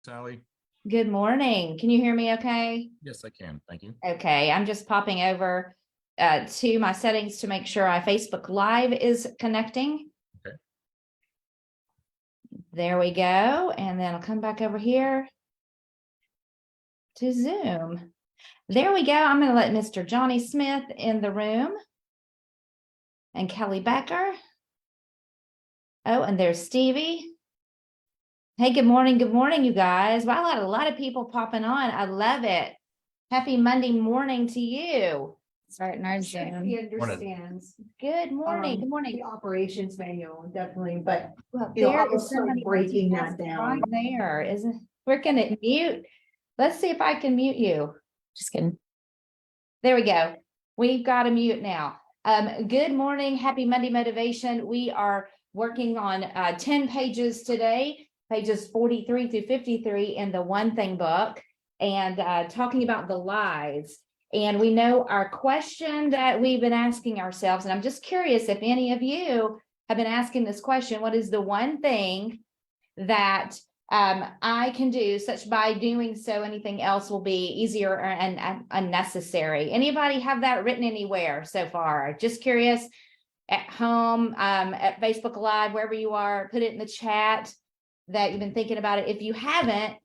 Sally? Good morning. Can you hear me okay? Yes, I can. Thank you. Okay, I'm just popping over to my settings to make sure our Facebook Live is connecting. Okay. There we go. And then I'll come back over here to Zoom. There we go. I'm going to let Mr. Johnny Smith in the room and Kelly Becker. Oh, and there's Stevie. Hey, good morning. Good morning, you guys. Wow, I had a lot of people popping on. I love it. Happy Monday morning to you. Start in our Zoom. He understands. Good morning. Good morning. The operations manual, definitely, but Well, you know, there I was is somebody breaking that multitasking down. right there, isn't? We're gonna mute. Let's see if I can mute you. Just kidding. There we go. We've got a mute now. Good morning. Happy Monday Motivation. We are working on 10 pages today, pages 43 through 53 in the One Thing book, and talking about the lies. And we know our question that we've been asking ourselves, and I'm just curious if any of you have been asking this question: what is the one thing that I can do, such by doing so anything else will be easier and unnecessary? Anybody have that written anywhere so far? Just curious. At home, at Facebook Live, wherever you are, put it in the chat that you've been thinking about it. If you haven't,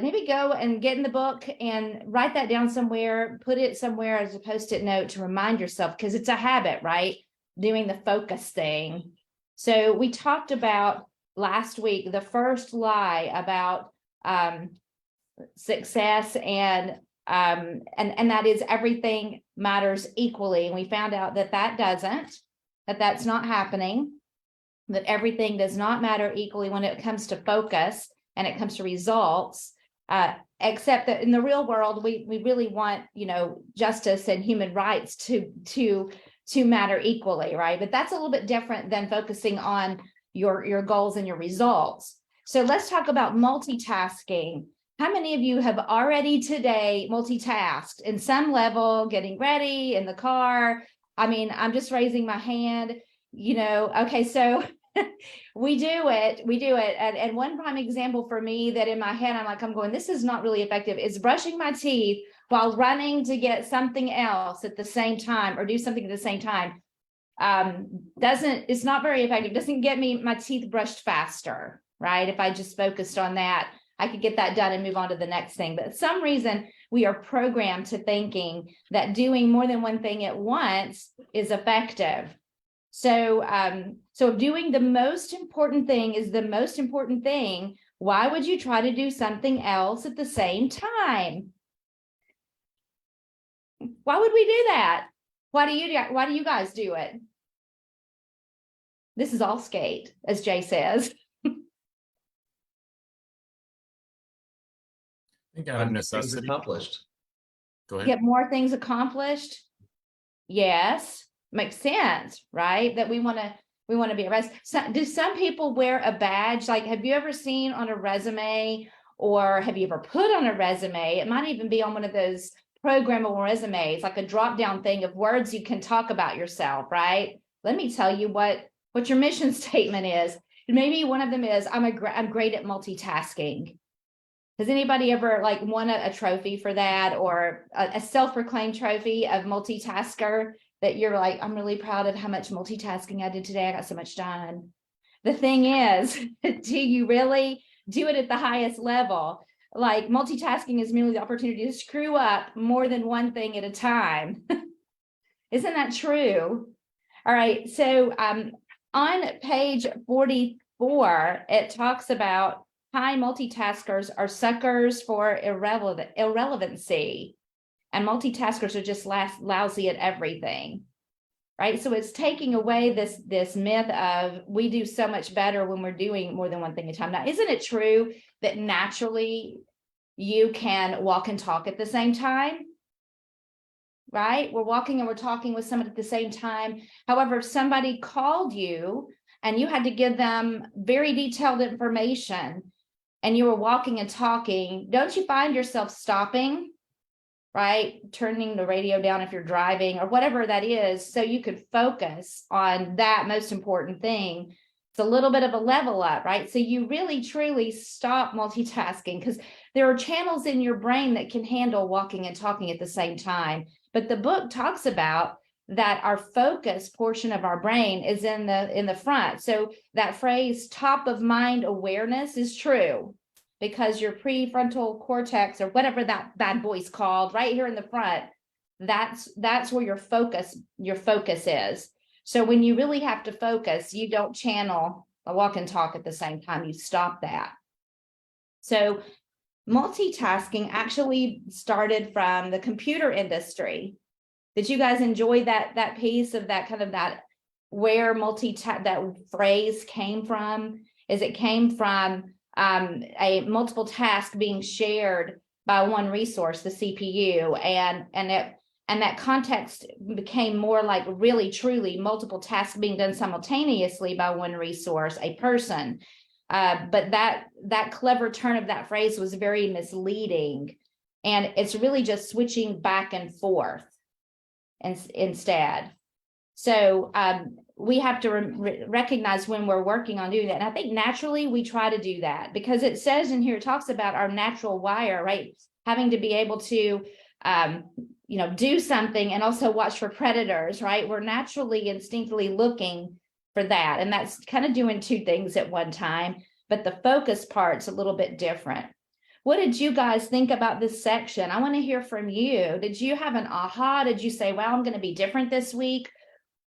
maybe go and get in the book and write that down somewhere, put it somewhere as a Post-it note to remind yourself, because it's a habit, right? Doing the focus thing. So we talked about last week, the first lie about success and that is everything matters equally. And we found out that that's not happening, that everything does not matter equally when it comes to focus and it comes to results, except that in the real world, we really want, justice and human rights to matter equally, right? But that's a little bit different than focusing on your goals and your results. So let's talk about multitasking. How many of you have already today multitasked in some level, getting ready in the car? I mean, I'm just raising my hand, okay, so we do it. And one prime example for me that in my head, I'm going, this is not really effective, is brushing my teeth while running to get something else at the same time or do something at the same time. It's not very effective. It doesn't get me my teeth brushed faster, right? If I just focused on that, I could get that done and move on to the next thing. But for some reason, we are programmed to thinking that doing more than one thing at once is effective. So, so doing the most important thing is the most important thing. Why would you try to do something else at the same time? Why would we do that? Why do you guys do it? This is all skate, as Jay says. I think out of necessity. Accomplished. Go ahead. Get more things accomplished. Yes, makes sense, right? That we want to be arrested. So, do some people wear a badge? Like, have you ever seen on a resume, or have you ever put on a resume? It might even be on one of those programmable resumes, like a drop-down thing of words you can talk about yourself, right? Let me tell you what your mission statement is. Maybe one of them is, I'm great at multitasking. Has anybody ever won a trophy for that, or a self-proclaimed trophy of multitasker that you're like, I'm really proud of how much multitasking I did today. I got so much done. The thing is, do you really do it at the highest level? Like, multitasking is merely the opportunity to screw up more than one thing at a time. Isn't that true? All right. So on page 44, it talks about high multitaskers are suckers for irrelevancy, and multitaskers are just lousy at everything, right? So it's taking away this myth of we do so much better when we're doing more than one thing at a time. Now, isn't it true that naturally you can walk and talk at the same time? Right? We're walking and we're talking with someone at the same time. However, if somebody called you and you had to give them very detailed information and you were walking and talking, don't you find yourself stopping, right? Turning the radio down if you're driving or whatever that is, so you could focus on that most important thing. It's a little bit of a level up, right? So you really truly stop multitasking because there are channels in your brain that can handle walking and talking at the same time. But the book talks about that our focus portion of our brain is in the front. So that phrase top of mind awareness is true because your prefrontal cortex or whatever that bad boy's called right here in the front, that's where your focus is. So when you really have to focus, you don't channel a walk and talk at the same time, you stop that. So multitasking actually started from the computer industry. Did you guys enjoy that piece of that kind of that where that phrase came from? Is it came from a multiple task being shared by one resource, the CPU, and that context became more like really truly multiple tasks being done simultaneously by one resource, a person. But that clever turn of that phrase was very misleading, and it's really just switching back and forth instead. So we have to recognize when we're working on doing that. And I think naturally we try to do that because it says in here, it talks about our natural wire, right? Having to be able to, do something and also watch for predators, right? We're naturally instinctively looking for that. And that's kind of doing two things at one time, but the focus part's a little bit different. What did you guys think about this section? I want to hear from you. Did you have an aha? Did you say, wow, I'm going to be different this week?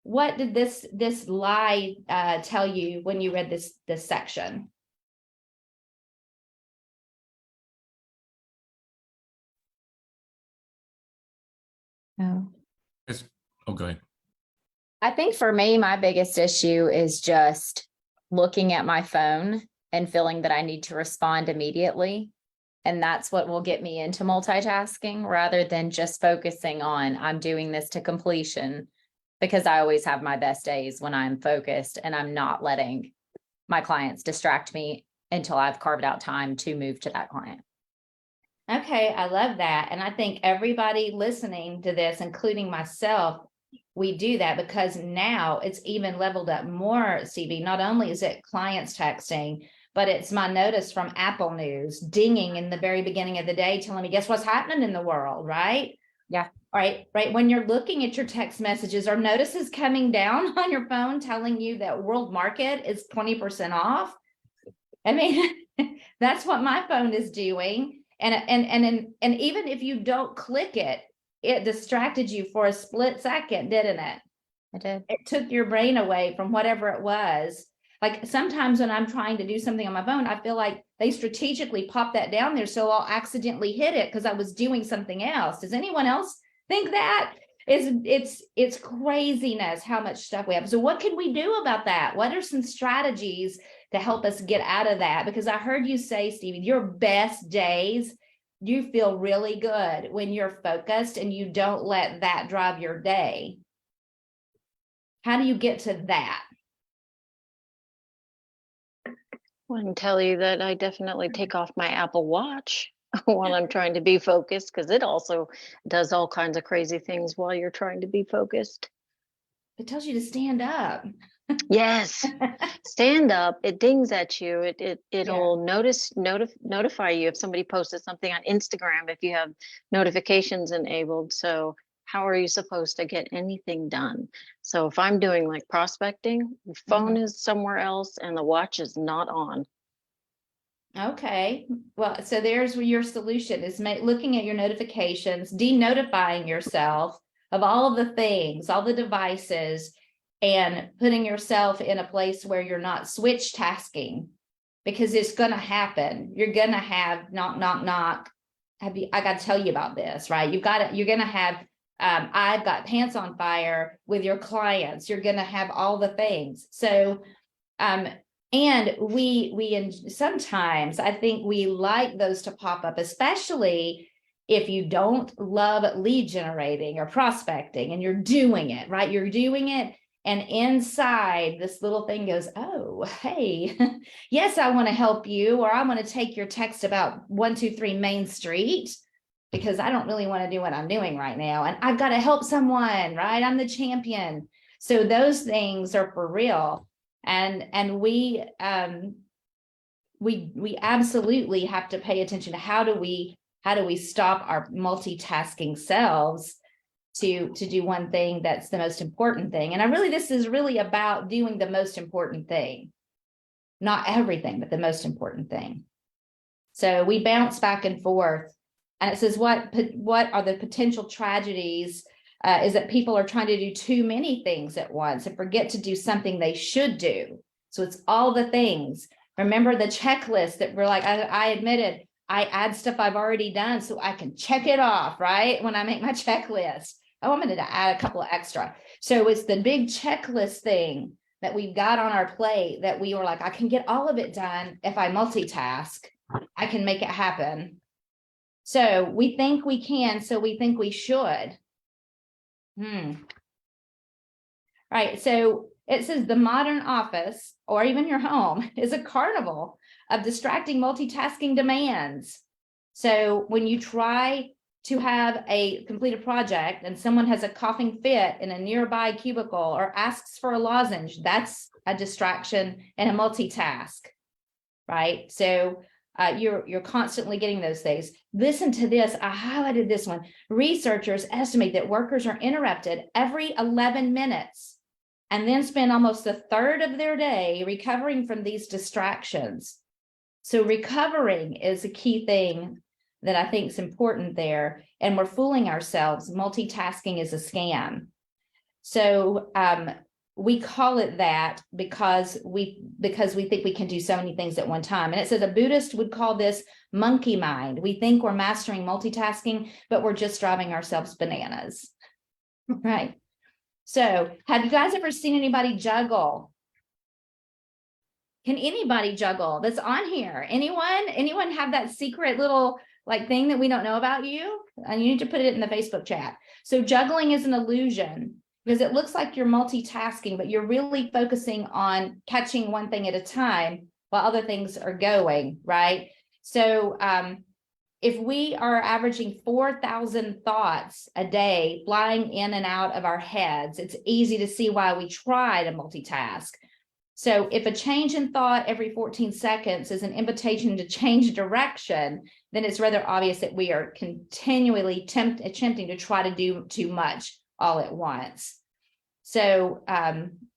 What did this lie tell you when you read this section? Oh. Go ahead. I think for me, my biggest issue is just looking at my phone and feeling that I need to respond immediately. And that's what will get me into multitasking rather than just focusing on I'm doing this to completion, because I always have my best days when I'm focused and I'm not letting my clients distract me until I've carved out time to move to that client. Okay, I love that. And I think everybody listening to this, including myself, we do that because now it's even leveled up more, CB. Not only is it clients texting, but it's my notice from Apple News dinging in the very beginning of the day, telling me, guess what's happening in the world, right? Yeah. Right. When you're looking at your text messages or notices coming down on your phone telling you that world market is 20% off. I mean, that's what my phone is doing. And even if you don't click it, it distracted you for a split second, didn't it? I did. It took your brain away from whatever it was. Like sometimes when I'm trying to do something on my phone, I feel like they strategically pop that down there so I'll accidentally hit it because I was doing something else. Does anyone else think that? It's craziness how much stuff we have. So what can we do about that? What are some strategies to help us get out of that? Because I heard you say, Stevie, your best days, you feel really good when you're focused and you don't let that drive your day. How do you get to that? I can tell you that I definitely take off my Apple Watch while I'm trying to be focused, because it also does all kinds of crazy things while you're trying to be focused. It tells you to stand up. Yes, stand up. It dings at you. It'll notify you if somebody posted something on Instagram if you have notifications enabled. So how are you supposed to get anything done? So if I'm doing like prospecting, the phone is somewhere else and the watch is not on. Okay, well, so there's where your solution is looking at your notifications, de-notifying yourself of all of the things, all the devices, and putting yourself in a place where you're not switch tasking, because it's going to happen. You're going to have knock, knock, knock. I got to tell you about this, right? You're going to have, I've got pants on fire with your clients. You're going to have all the things. So, and we sometimes I think we like those to pop up, especially if you don't love lead generating or prospecting and you're doing it, right? You're doing it. And inside this little thing goes, oh, hey, yes, I want to help you, or I want to take your text about 123 Main Street because I don't really want to do what I'm doing right now. And I've got to help someone, right? I'm the champion. So those things are for real. And we absolutely have to pay attention to how do we stop our multitasking selves to do one thing that's the most important thing. And this is really about doing the most important thing, not everything, but the most important thing. So we bounce back and forth, and it says what are the potential tragedies is that people are trying to do too many things at once and forget to do something they should do. So it's all the things. Remember the checklist that we're like, I admitted, I add stuff I've already done so I can check it off, right? When I make my checklist. Oh, I'm going to add a couple of extra. So it's the big checklist thing that we've got on our plate that we were like, I can get all of it done if I multitask. I can make it happen. So we think we can, so we think we should. Right. So it says the modern office, or even your home, is a carnival of distracting multitasking demands. So when you try to complete a project and someone has a coughing fit in a nearby cubicle or asks for a lozenge, that's a distraction and a multitask, right? So you're constantly getting those things. Listen to this. I highlighted this one. Researchers estimate that workers are interrupted every 11 minutes and then spend almost a third of their day recovering from these distractions. So recovering is a key thing that I think is important there. And we're fooling ourselves. Multitasking is a scam. So we call it that because we think we can do so many things at one time. And it says a Buddhist would call this monkey mind. We think we're mastering multitasking, but we're just driving ourselves bananas. Right. So have you guys ever seen anybody juggle? Can anybody juggle that's on here? Anyone have that secret little thing that we don't know about you? And you need to put it in the Facebook chat. So juggling is an illusion because it looks like you're multitasking, but you're really focusing on catching one thing at a time while other things are going, right? So if we are averaging 4,000 thoughts a day flying in and out of our heads, it's easy to see why we try to multitask. So if a change in thought every 14 seconds is an invitation to change direction, then it's rather obvious that we are continually attempting to try to do too much all at once. So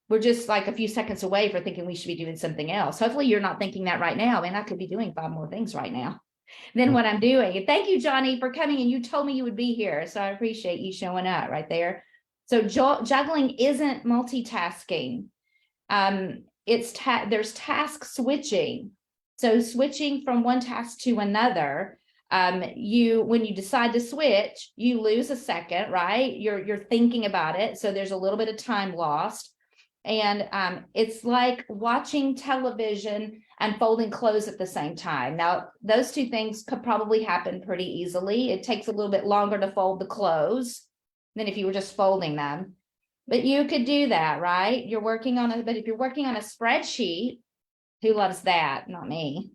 we're just like a few seconds away from thinking we should be doing something else. Hopefully you're not thinking that right now. I mean, I could be doing 5 more things right now than what I'm doing. And thank you, Johnny, for coming. And you told me you would be here. So I appreciate you showing up right there. So juggling isn't multitasking. There's task switching. So switching from one task to another, when you decide to switch, you lose a second, right? You're thinking about it. So there's a little bit of time lost. And it's like watching television and folding clothes at the same time. Now, those two things could probably happen pretty easily. It takes a little bit longer to fold the clothes than if you were just folding them. But you could do that, right? But if you're working on a spreadsheet, who loves that? Not me.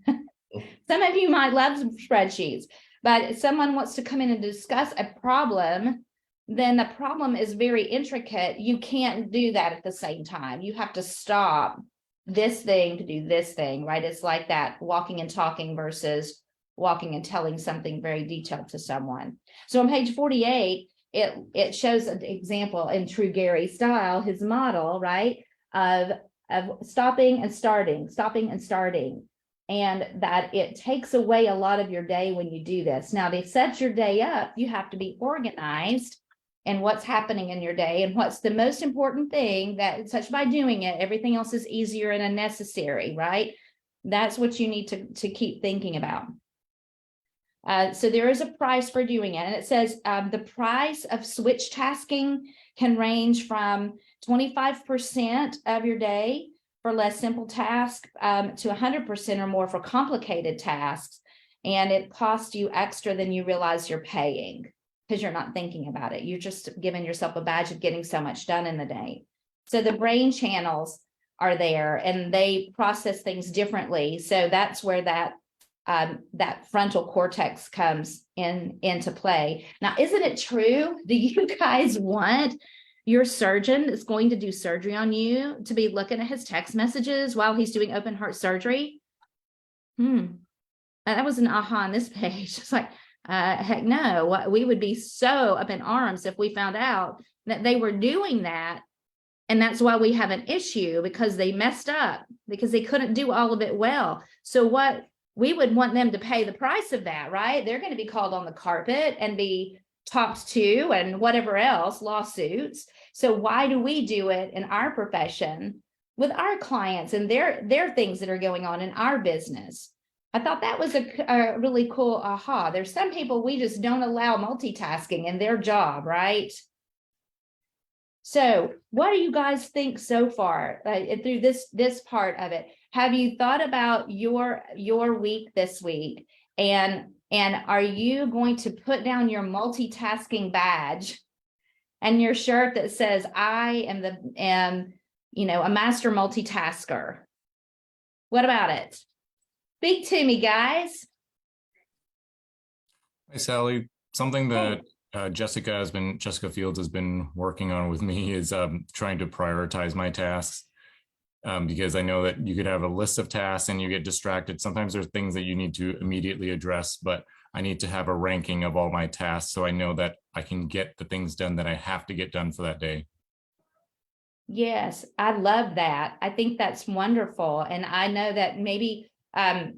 Some of you might love spreadsheets, but if someone wants to come in and discuss a problem, then the problem is very intricate. You can't do that at the same time. You have to stop this thing to do this thing, right? It's like that walking and talking versus walking and telling something very detailed to someone. So on page 48, it shows an example in true Gary style, his model, right, of stopping and starting, and that it takes away a lot of your day when you do this. Now, to set your day up, you have to be organized in what's happening in your day and what's the most important thing, that such by doing it, everything else is easier and unnecessary, right? That's what you need to keep thinking about. So there is a price for doing it. And it says the price of switch tasking can range from 25% of your day for less simple tasks to 100% or more for complicated tasks. And it costs you extra than you realize you're paying because you're not thinking about it. You're just giving yourself a badge of getting so much done in the day. So the brain channels are there and they process things differently. So that's where that frontal cortex comes into play. Now, isn't it true? Do you guys want your surgeon is going to do surgery on you to be looking at his text messages while he's doing open heart surgery? That was an aha on this page. It's like, heck no, we would be so up in arms if we found out that they were doing that. And that's why we have an issue, because they messed up, because they couldn't do all of it well. So what we would want them to pay the price of that, right? They're going to be called on the carpet and be talked to and whatever else, lawsuits. So why do we do it in our profession with our clients and their things that are going on in our business? I thought that was a really cool aha. There's some people we just don't allow multitasking in their job, right? So what do you guys think so far through this part of it? Have you thought about your week this week? And are you going to put down your multitasking badge and your shirt that says, I am a master multitasker? What about it? Speak to me, guys. Hey, Sally, something that Jessica Fields has been working on with me is trying to prioritize my tasks, because I know that you could have a list of tasks and you get distracted. Sometimes there's things that you need to immediately address, but I need to have a ranking of all my tasks so I know that I can get the things done that I have to get done for that day. Yes, I love that. I think that's wonderful. And I know that maybe, I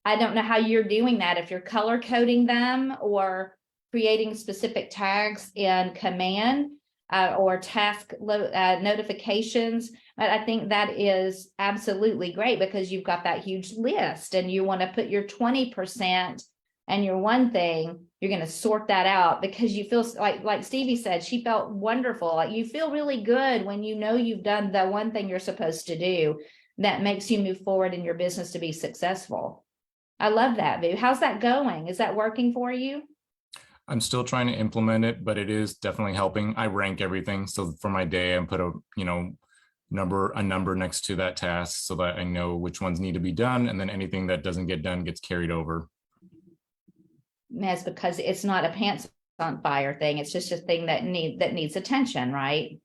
don't know how you're doing that, if you're color coding them or creating specific tags in Command or task notifications. But I think that is absolutely great, because you've got that huge list and you want to put your 20% and your one thing, you're going to sort that out, because you feel like Stevie said, she felt wonderful. Like you feel really good when you know you've done the one thing you're supposed to do that makes you move forward in your business to be successful. I love that, Boo. How's that going? Is that working for you? I'm still trying to implement it, but it is definitely helping. I rank everything. So for my day, I put a number next to that task so that I know which ones need to be done. And then anything that doesn't get done gets carried over. That's because it's not a pants on fire thing. It's just a thing that needs attention, right?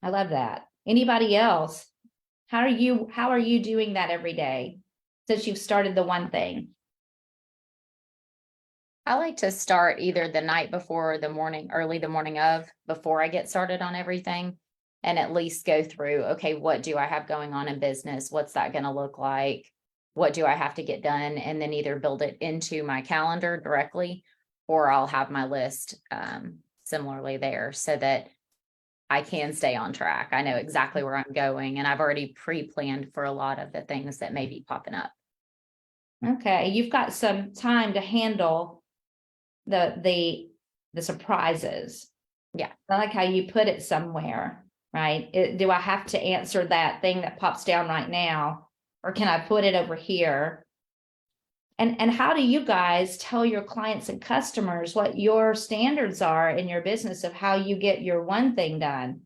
I love that. Anybody else? How are you doing that every day since you've started the one thing? I like to start either the night before or early the morning of, before I get started on everything, and at least go through, okay, what do I have going on in business? What's that going to look like? What do I have to get done? And then either build it into my calendar directly, or I'll have my list similarly there so that I can stay on track. I know exactly where I'm going, and I've already pre-planned for a lot of the things that may be popping up. Okay, you've got some time to handle the surprises. Yeah. I like how you put it somewhere, right? Do I have to answer that thing that pops down right now, or can I put it over here? And how do you guys tell your clients and customers what your standards are in your business of how you get your one thing done?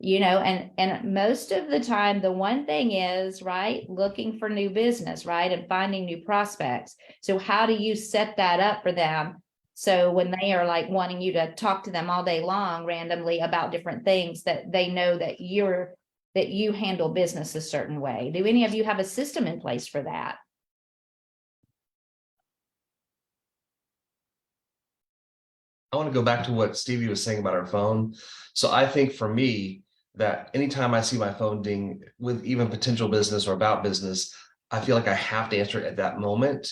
And most of the time, the one thing is, right, looking for new business, right, and finding new prospects. So how do you set that up for them? So when they are like wanting you to talk to them all day long randomly about different things, that they know that you handle business a certain way. Do any of you have a system in place for that? I want to go back to what Stevie was saying about our phone. So I think for me, that anytime I see my phone ding with even potential business or about business, I feel like I have to answer it at that moment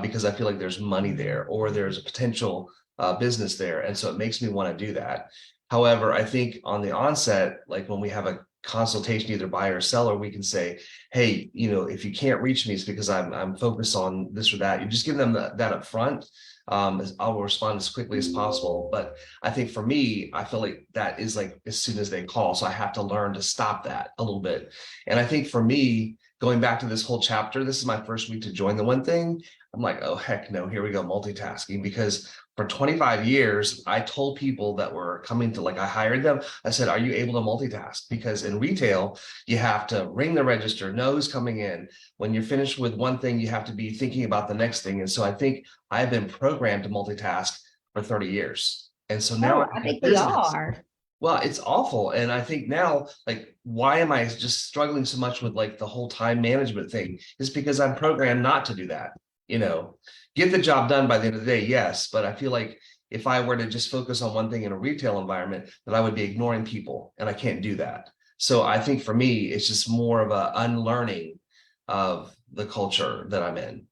because I feel like there's money there or there's a potential business there. And so it makes me want to do that. However, I think on the onset, like when we have a consultation, either buyer or seller, we can say, hey, if you can't reach me, it's because I'm focused on this or that. You just give them that up front. I'll respond as quickly as possible. But I think for me, I feel like that is like as soon as they call. So I have to learn to stop that a little bit. And I think for me, going back to this whole chapter, this is my first week to join the one thing. I'm like, oh, heck no, here we go, multitasking. Because for 25 years, I told people that were coming to, I hired them. I said, are you able to multitask? Because in retail, you have to ring the register, know who's coming in. When you're finished with one thing, you have to be thinking about the next thing. And so I think I've been programmed to multitask for 30 years. And so now I think we are. Well, it's awful. And I think now, like, why am I just struggling so much with like the whole time management thing? Is because I'm programmed not to do that. Get the job done by the end of the day, yes. But I feel like if I were to just focus on one thing in a retail environment, that I would be ignoring people, and I can't do that. So I think for me, it's just more of a unlearning of the culture that I'm in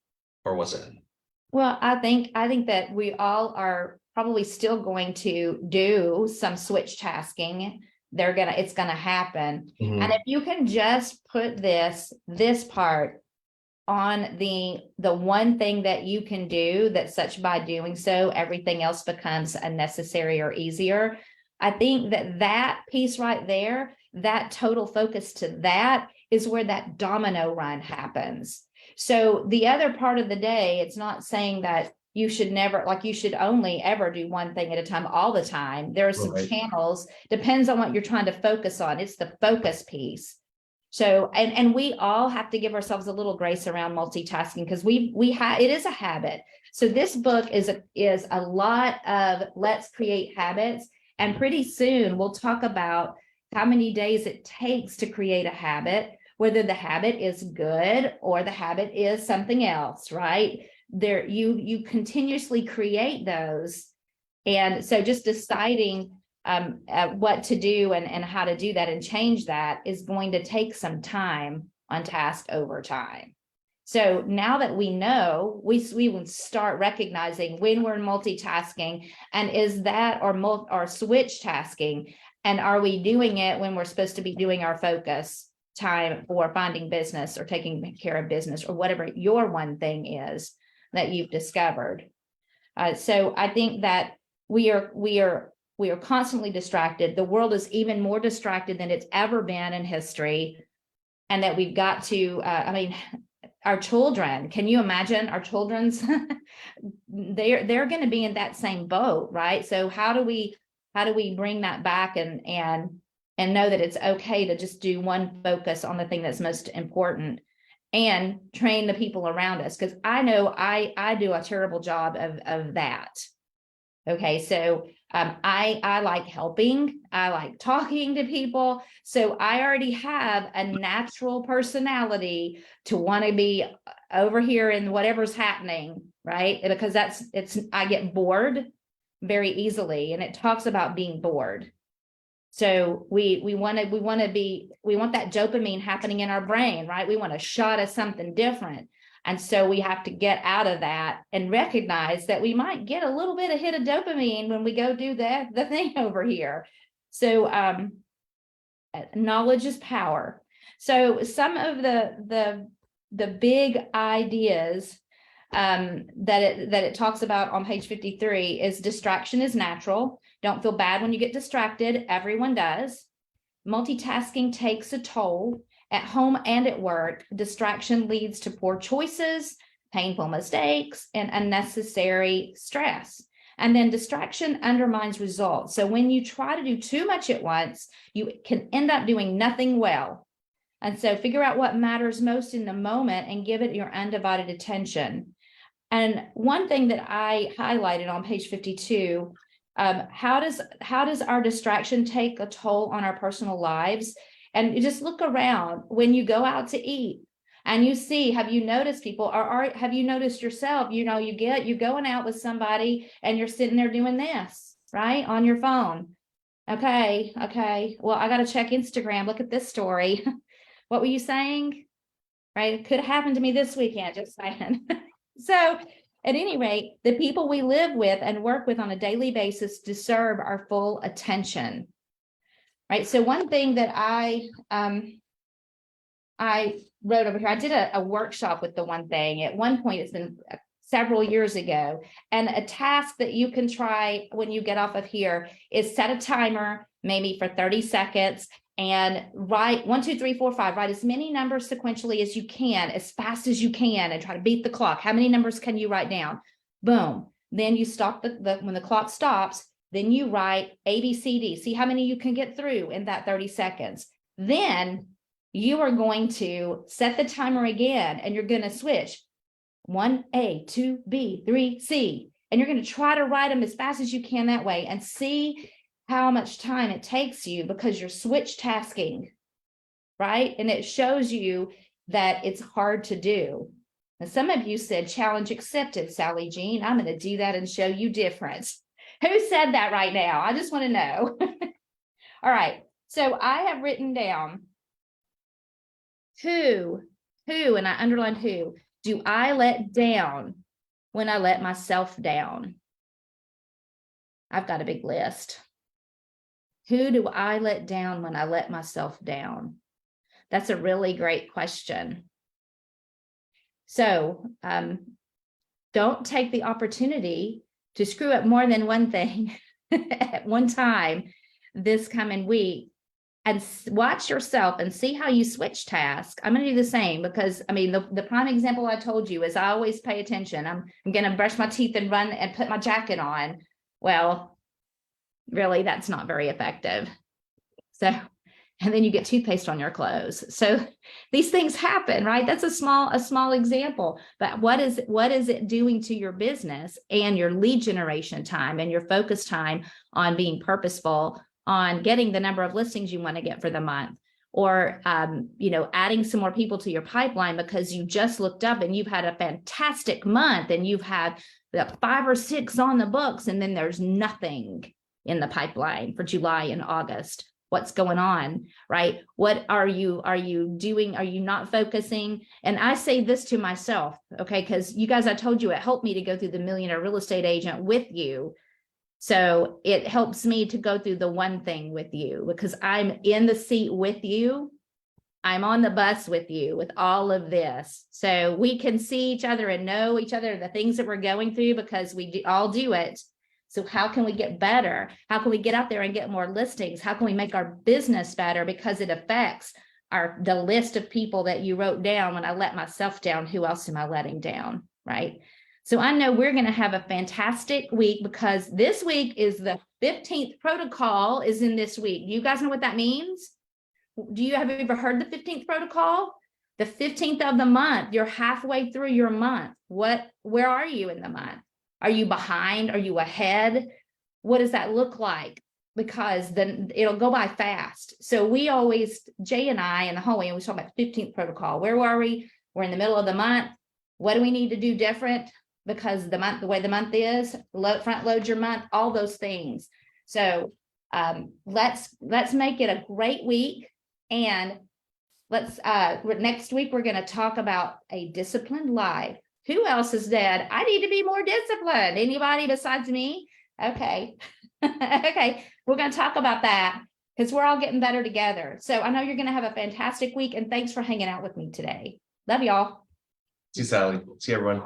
or was in. Well, I think that we all are probably still going to do some switch tasking. It's gonna happen. Mhm. And if you can just put this part on the one thing that you can do, that such by doing so, everything else becomes unnecessary or easier. I think that piece right there, that total focus to that is where that domino run happens. So the other part of the day, it's not saying that you should never, like you should only ever do one thing at a time all the time. There are some Right. channels, depends on what you're trying to focus on. It's the focus piece. So, and we all have to give ourselves a little grace around multitasking, because it is a habit. So this book is a lot of let's create habits. And pretty soon we'll talk about how many days it takes to create a habit, whether the habit is good or the habit is something else, right? You continuously create those. And so just deciding what to do and how to do that and change that is going to take some time on task over time. So now that we know, we will start recognizing when we're multitasking, and is that or switch tasking, and are we doing it when we're supposed to be doing our focus time for finding business or taking care of business or whatever your one thing is that you've discovered. So I think that we are constantly distracted. The world is even more distracted than it's ever been in history. And that we've got to, our children, can you imagine our children's, they're going to be in that same boat, right? So how do we bring that back and know that it's okay to just do one focus on the thing that's most important, and train the people around us? Because I know I do a terrible job of that. Okay, so I like helping, I like talking to people. So I already have a natural personality to want to be over here in whatever's happening, right? Because I get bored very easily, and it talks about being bored. So we want that dopamine happening in our brain, right? We want a shot of something different. And so we have to get out of that and recognize that we might get a little bit of hit of dopamine when we go do the thing over here. So knowledge is power. So some of the big ideas that it talks about on page 53 is distraction is natural. Don't feel bad when you get distracted. Everyone does. Multitasking takes a toll. At home and at work, distraction leads to poor choices, painful mistakes, and unnecessary stress. And then distraction undermines results. So when you try to do too much at once, you can end up doing nothing well. And so figure out what matters most in the moment and give it your undivided attention. And one thing that I highlighted on page 52, how does our distraction take a toll on our personal lives? And you just look around when you go out to eat and you see, have you noticed people, or have you noticed yourself, you're going out with somebody and you're sitting there doing this, right? On your phone. Okay. Well, I got to check Instagram. Look at this story. What were you saying? Right? It could have happened to me this weekend, just saying. So at any rate, the people we live with and work with on a daily basis deserve our full attention. Right. So one thing that I wrote over here, I did a workshop with the one thing. At one point, it's been several years ago. And a task that you can try when you get off of here is set a timer, maybe for 30 seconds, and write 1, 2, 3, 4, 5, write as many numbers sequentially as you can, as fast as you can, and try to beat the clock. How many numbers can you write down? Boom. Then you stop when the clock stops. Then you write A, B, C, D. See how many you can get through in that 30 seconds. Then you are going to set the timer again, and you're going to switch 1A, 2B, 3C. And you're going to try to write them as fast as you can that way, and see how much time it takes you because you're switch tasking, right? And it shows you that it's hard to do. And some of you said challenge accepted, Sally Jean. I'm going to do that and show you difference. Who said that right now? I just want to know. All right. So I have written down who, and I underlined who, do I let down when I let myself down? I've got a big list. Who do I let down when I let myself down? That's a really great question. So don't take the opportunity to screw up more than one thing at one time this coming week, and watch yourself and see how you switch tasks. I'm going to do the same because, I mean, the prime example I told you is I always pay attention. I'm going to brush my teeth and run and put my jacket on. Well, really, that's not very effective. So, and then you get toothpaste on your clothes. So these things happen, right? That's a small example, but what is it doing to your business and your lead generation time and your focus time on being purposeful, on getting the number of listings you want to get for the month, or, adding some more people to your pipeline because you just looked up and you've had a fantastic month and you've had the 5 or 6 on the books, and then there's nothing in the pipeline for July and August. What's going on, right? What are you doing? Are you not focusing? And I say this to myself, okay, because you guys, I told you it helped me to go through the Millionaire Real Estate Agent with you. So it helps me to go through the one thing with you because I'm in the seat with you. I'm on the bus with you with all of this. So we can see each other and know each other, the things that we're going through, because we all do it. So how can we get better? How can we get out there and get more listings? How can we make our business better? Because it affects the list of people that you wrote down. When I let myself down, who else am I letting down, right? So I know we're going to have a fantastic week because this week is the 15th protocol is in this week. Do you guys know what that means? Have you ever heard the 15th protocol? The 15th of the month, you're halfway through your month. Where are you in the month? Are you behind? Are you ahead? What does that look like? Because then it'll go by fast. So we always, Jay and I in the hallway, we talk about 15th protocol. Where were we? We're in the middle of the month. What do we need to do different? Because the way the month is, front load your month, all those things. So let's make it a great week. And next week, we're going to talk about a disciplined life. Who else is dead? I need to be more disciplined. Anybody besides me? Okay. Okay. We're going to talk about that because we're all getting better together. So I know you're going to have a fantastic week, and thanks for hanging out with me today. Love y'all. See you, Sally. See you, everyone.